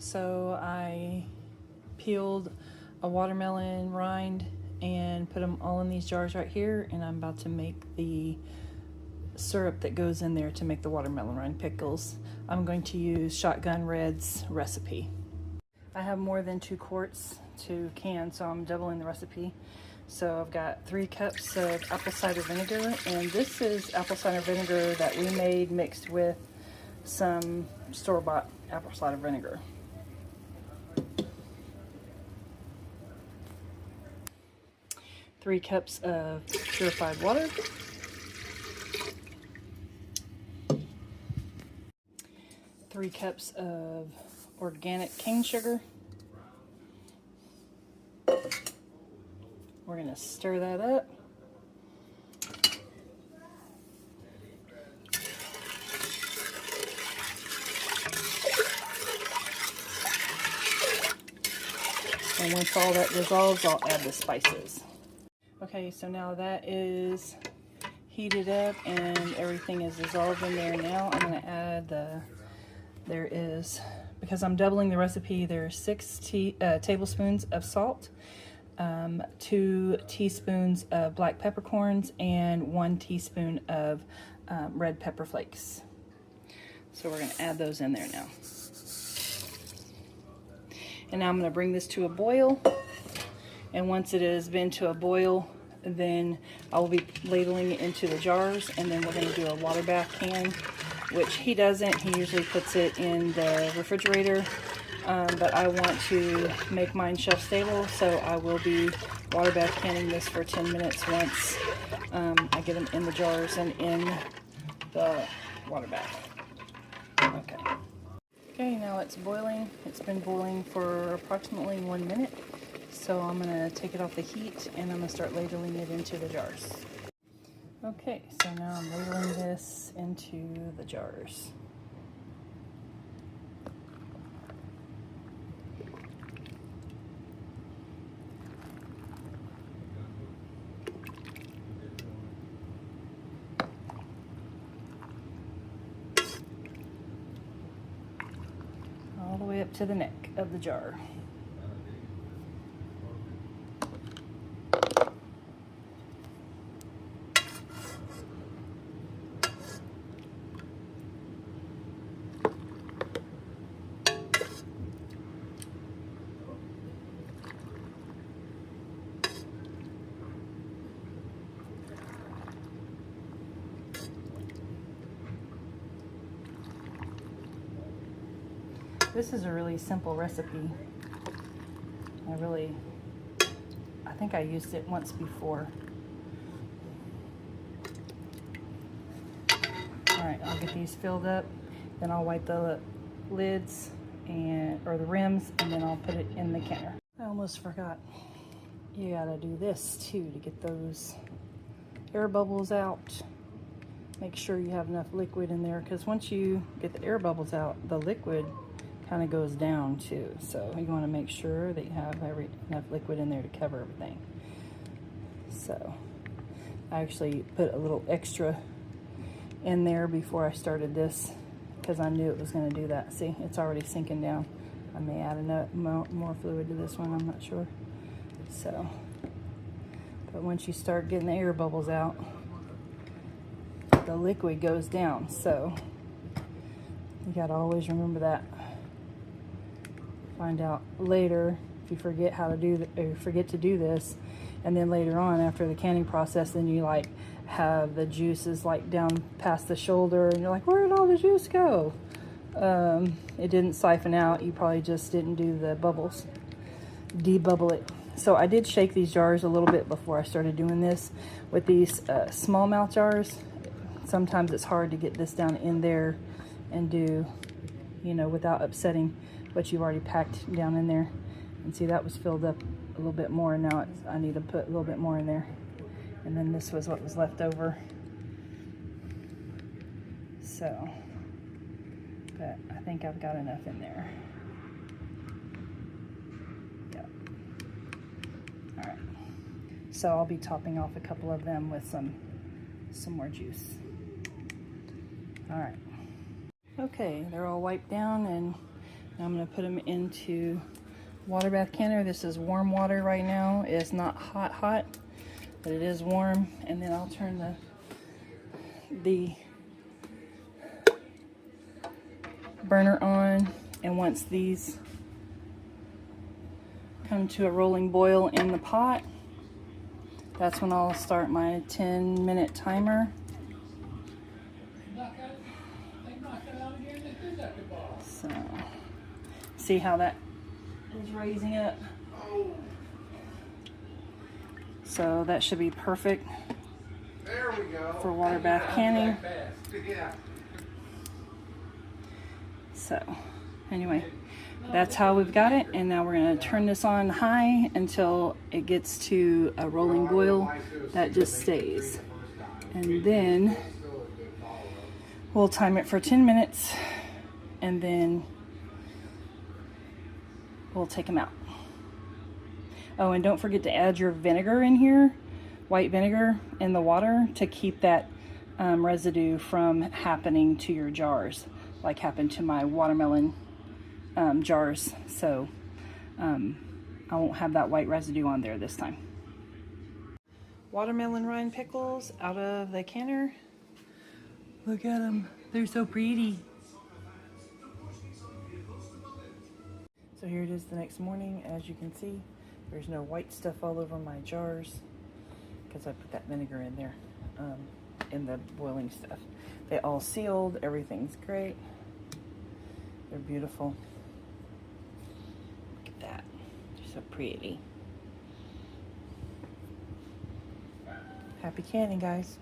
So I peeled a watermelon rind and put them all in these jars right here, and I'm about to make the syrup that goes in there to make the watermelon rind pickles. I'm going to use Shotgun Red's recipe. I have more than 2 quarts to can, so I'm doubling the recipe. So I've got 3 cups of apple cider vinegar, and this is apple cider vinegar that we made mixed with some store-bought apple cider vinegar. Three cups of purified water. 3 cups of organic cane sugar. We're going to stir that up. And once all that dissolves, I'll add the spices. Okay, so now that is heated up and everything is dissolved in there now, I'm going to add because I'm doubling the recipe, there's 6 tablespoons of salt, 2 teaspoons of black peppercorns, and 1 teaspoon of red pepper flakes. So we're going to add those in there now. And now I'm going to bring this to a boil. And once it has been to a boil, then I will be ladling it into the jars, and then we're going to do a water bath can, which he doesn't. He usually puts it in the refrigerator, but I want to make mine shelf stable, so I will be water bath canning this for 10 minutes once I get them in the jars and in the water bath. Okay, now it's boiling. It's been boiling for approximately 1 minute. So I'm going to take it off the heat and I'm going to start ladling it into the jars. Okay, so now I'm ladling this into the jars. All the way up to the neck of the jar. This is a really simple recipe. I think I used it once before. Alright, I'll get these filled up, then I'll wipe the lids or the rims, and then I'll put it in the canner. I almost forgot. You gotta do this too to get those air bubbles out. Make sure you have enough liquid in there, because once you get the air bubbles out, the liquid kind of goes down too. So you want to make sure that you have enough liquid in there to cover everything. So I actually put a little extra in there before I started this, because I knew it was going to do that. See, it's already sinking down. I may add more fluid to this one, I'm not sure. So, but once you start getting the air bubbles out, the liquid goes down. So you got to always remember that. Find out later if you forget to do this, and then later on after the canning process, then you like have the juices like down past the shoulder, and you're like, where did all the juice go? It didn't siphon out. You probably just didn't do the bubbles, debubble it. So I did shake these jars a little bit before I started doing this. With these smallmouth jars, sometimes it's hard to get this down in there and do, without upsetting what you've already packed down in there. And see, that was filled up a little bit more, and now I need to put a little bit more in there. And then this was what was left over. So, but I think I've got enough in there. Yep. All right. So I'll be topping off a couple of them with some more juice. All right. Okay, they're all wiped down and Now I'm going to put them into water bath canner. This is warm water right now. It's not hot, but it is warm. And then I'll turn the burner on, and once these come to a rolling boil in the pot, that's when I'll start my 10-minute timer. So, see how that is raising up? So that should be perfect for water bath canning. So anyway, that's how we've got it, and now we're going to turn this on high until it gets to a rolling boil that just stays, and then we'll time it for 10 minutes and then we'll take them out. Oh, and don't forget to add your vinegar in here, white vinegar in the water, to keep that residue from happening to your jars, like happened to my watermelon jars. So I won't have that white residue on there this time. Watermelon rind pickles out of the canner. Look at them, they're so pretty. So here it is the next morning. As you can see, there's no white stuff all over my jars because I put that vinegar in there in the boiling stuff. They all sealed, everything's great. They're beautiful. Look at that, they're so pretty. Happy canning, guys.